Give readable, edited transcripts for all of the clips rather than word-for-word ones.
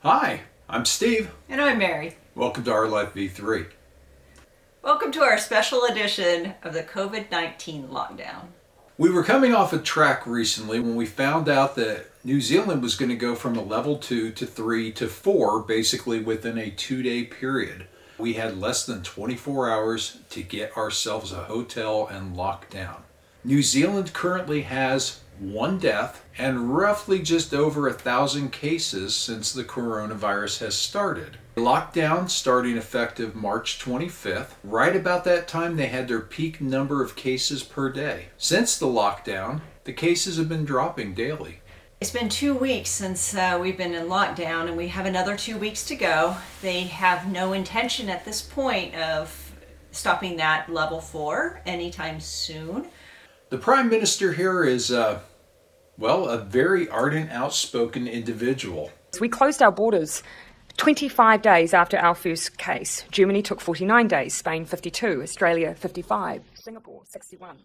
Hi, I'm Steve. And I'm Mary. Welcome to Our Life V3. Welcome to our special edition of the COVID-19 lockdown. We were coming off a track recently when we found out that New Zealand was going to go from a level 2 to 3 to 4 basically within a 2-day period. We had less than 24 hours to get ourselves a hotel and lock down. New Zealand currently has 1 death and roughly just over 1,000 cases since the coronavirus has started. Lockdown starting effective March 25th. Right about that time they had their peak number of cases per day. Since the lockdown, the cases have been dropping daily. It's been 2 weeks since we've been in lockdown, and we have another 2 weeks to go. They have no intention at this point of stopping that level 4 anytime soon. The Prime Minister here is, a very ardent, outspoken individual. We closed our borders 25 days after our first case. Germany took 49 days, Spain 52, Australia 55, Singapore 61.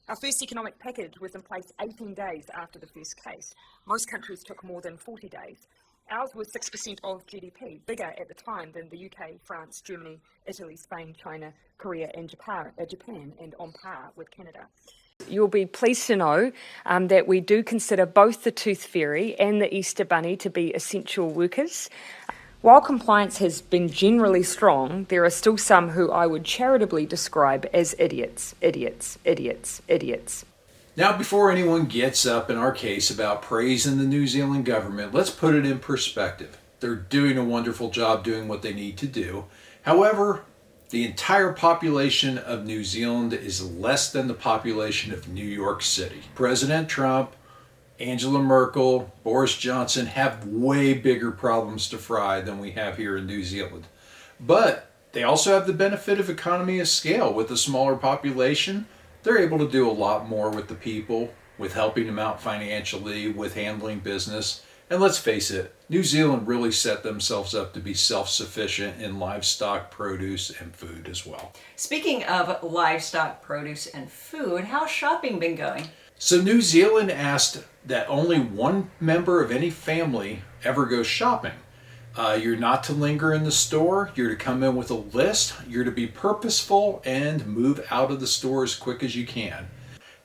Our first economic package was in place 18 days after the first case. Most countries took more than 40 days. Ours was 6% of GDP, bigger at the time than the UK, France, Germany, Italy, Spain, China, Korea and Japan, and on par with Canada. You'll be pleased to know that we do consider both the Tooth Fairy and the Easter Bunny to be essential workers. While compliance has been generally strong, there are still some who I would charitably describe as idiots. Now, before anyone gets up in our case about praising the New Zealand government, let's put it in perspective. They're doing a wonderful job doing what they need to do. However, the entire population of New Zealand is less than the population of New York City. President Trump, Angela Merkel, Boris Johnson have way bigger problems to fry than we have here in New Zealand. But they also have the benefit of economy of scale. With a smaller population, they're able to do a lot more with the people, with helping them out financially, with handling business. And let's face it, New Zealand really set themselves up to be self-sufficient in livestock, produce, and food as well. Speaking of livestock, produce, and food, how's shopping been going? So New Zealand asked that only one member of any family ever goes shopping. You're not to linger in the store. You're to come in with a list. You're to be purposeful and move out of the store as quick as you can.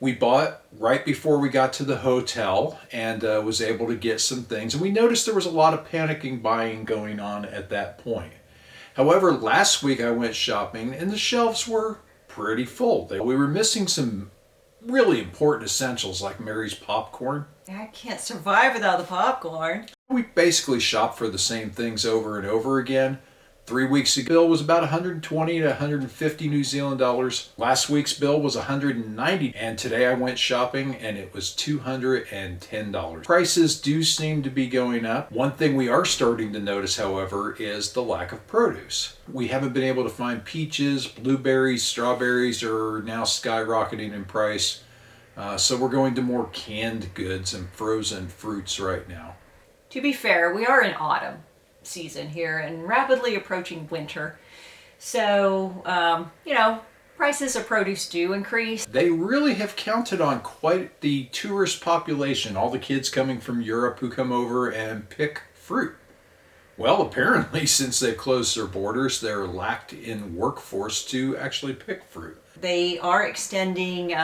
We bought right before we got to the hotel and was able to get some things. And we noticed there was a lot of panicking buying going on at that point. However, last week I went shopping and the shelves were pretty full. We were missing some really important essentials like Mary's popcorn. I can't survive without the popcorn. We basically shop for the same things over and over again. 3 weeks ago, bill was about 120 to 150 New Zealand dollars. Last week's bill was 190, and today I went shopping and it was $210. Prices do seem to be going up. One thing we are starting to notice, however, is the lack of produce. We haven't been able to find peaches, blueberries, strawberries are now skyrocketing in price. So we're going to more canned goods and frozen fruits right now. To be fair, we are in autumn season here and rapidly approaching winter. So, prices of produce do increase. They really have counted on quite the tourist population, all the kids coming from Europe who come over and pick fruit. Well, apparently, since they closed their borders, they're lacked in workforce to actually pick fruit. They are extending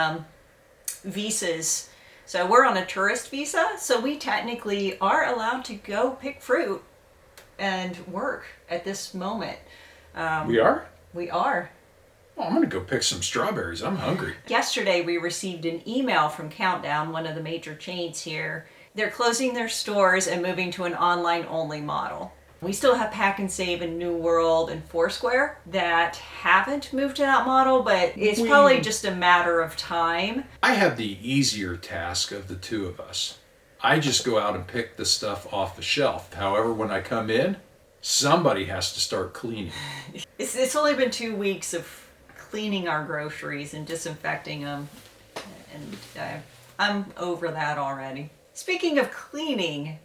visas. So we're on a tourist visa, so we technically are allowed to go pick fruit and work at this moment. We are? We are. Well, I'm going to go pick some strawberries. I'm hungry. Yesterday we received an email from Countdown, one of the major chains here. They're closing their stores and moving to an online-only model. We still have Pack and Save and New World and Foursquare that haven't moved to that model, but it's probably just a matter of time. I have the easier task of the two of us. I just go out and pick the stuff off the shelf. However, when I come in, somebody has to start cleaning. It's only been 2 weeks of cleaning our groceries and disinfecting them, and I'm over that already. Speaking of cleaning,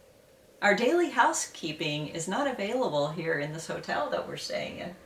our daily housekeeping is not available here in this hotel that we're staying in.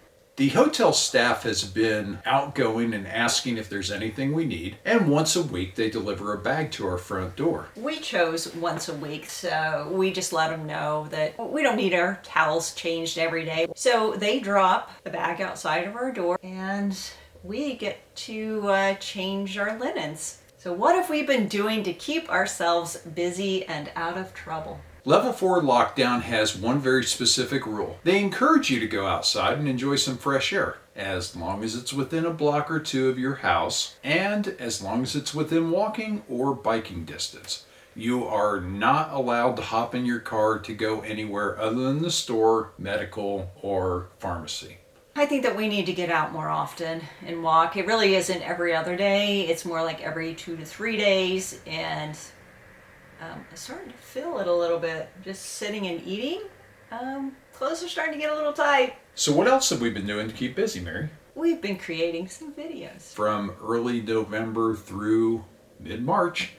The hotel staff has been outgoing and asking if there's anything we need, and once a week they deliver a bag to our front door. We chose once a week, so we just let them know that we don't need our towels changed every day. So they drop a bag outside of our door, and we get to change our linens. So what have we been doing to keep ourselves busy and out of trouble? Level 4 lockdown has one very specific rule. They encourage you to go outside and enjoy some fresh air, as long as it's within a block or two of your house, and as long as it's within walking or biking distance. You are not allowed to hop in your car to go anywhere other than the store, medical, or pharmacy. I think that we need to get out more often and walk. It really isn't every other day. It's more like every 2 to 3 days, and I'm starting to feel it a little bit. Just sitting and eating, clothes are starting to get a little tight. So what else have we been doing to keep busy, Mary? We've been creating some videos. From early November through mid-March,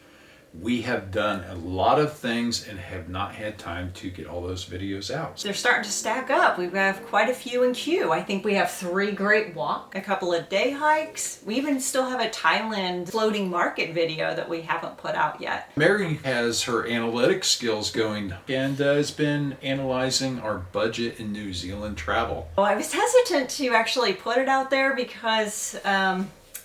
we have done a lot of things and have not had time to get all those videos out. They're starting to stack up. We have quite a few in queue. I think we have 3 great walk, a couple of day hikes. We even still have a Thailand floating market video that we haven't put out yet. Mary has her analytics skills going and has been analyzing our budget in New Zealand travel. Well, I was hesitant to actually put it out there because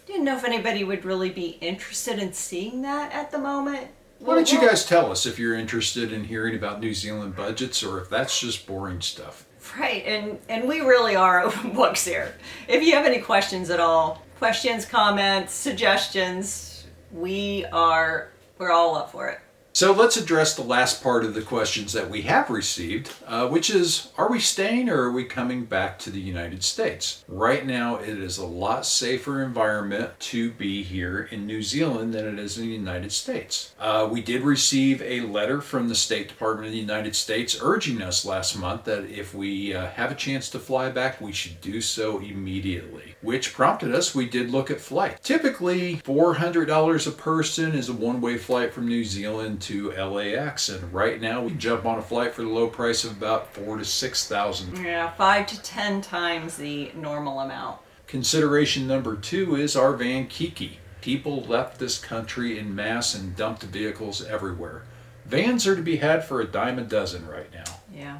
didn't know if anybody would really be interested in seeing that at the moment. Why don't you guys tell us if you're interested in hearing about New Zealand budgets or if that's just boring stuff. Right, and we really are open books here. If you have any questions at all, questions, comments, suggestions, we're all up for it. So let's address the last part of the questions that we have received, which is, are we staying or are we coming back to the United States? Right now, it is a lot safer environment to be here in New Zealand than it is in the United States. We did receive a letter from the State Department of the United States urging us last month that if we have a chance to fly back, we should do so immediately, which prompted us, we did look at flights. Typically, $400 a person is a one-way flight from New Zealand to LAX, and right now we jump on a flight for the low price of about $4,000 to $6,000. Yeah, 5 to 10 times the normal amount. Consideration number 2 is our van Kiki. People left this country in mass and dumped vehicles everywhere. Vans are to be had for a dime a dozen right now. Yeah.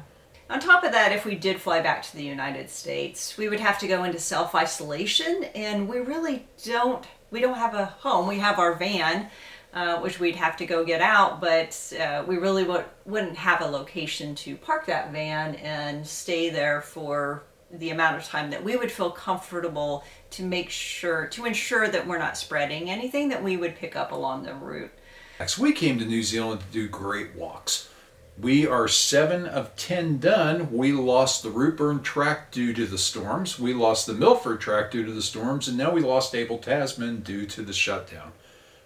On top of that, if we did fly back to the United States, we would have to go into self-isolation, and we don't have a home. We have our van, which we'd have to go get out, but we really wouldn't have a location to park that van and stay there for the amount of time that we would feel comfortable to ensure that we're not spreading anything that we would pick up along the route. We came to New Zealand to do great walks. We are 7 of 10 done. We lost the Rootburn track due to the storms. We lost the Milford track due to the storms, and now we lost Abel Tasman due to the shutdown.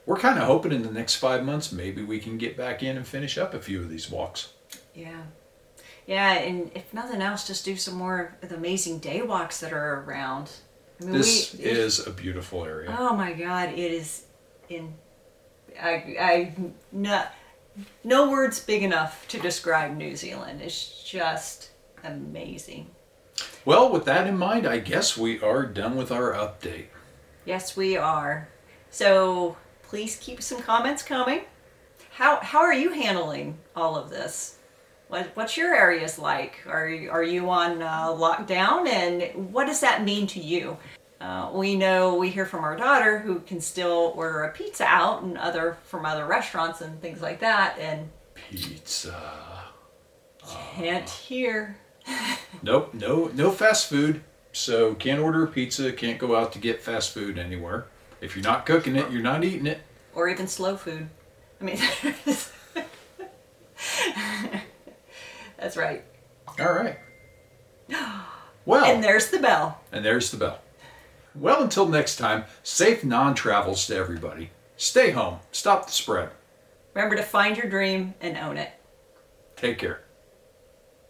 We're kind of hoping in the next 5 months maybe we can get back in and finish up a few of these walks. Yeah. Yeah, and if nothing else, just do some more of the amazing day walks that are around. I mean, This is a beautiful area. Oh my God, it is no words big enough to describe New Zealand. It's just amazing. Well, with that in mind, I guess we are done with our update. Yes, we are. So please keep some comments coming. How are you handling all of this? What's your areas like? Are you on lockdown, and what does that mean to you? We hear from our daughter who can still order a pizza out and from other restaurants and things like that, and Pizza. can't hear. Nope, no fast food. So can't order a pizza, can't go out to get fast food anywhere. If you're not cooking it, you're not eating it. Or even slow food. I mean, that's right. All right. Well, And there's the bell. and there's the bell. Well, until next time, safe non-travels to everybody. Stay home. Stop the spread. Remember to find your dream and own it. Take care.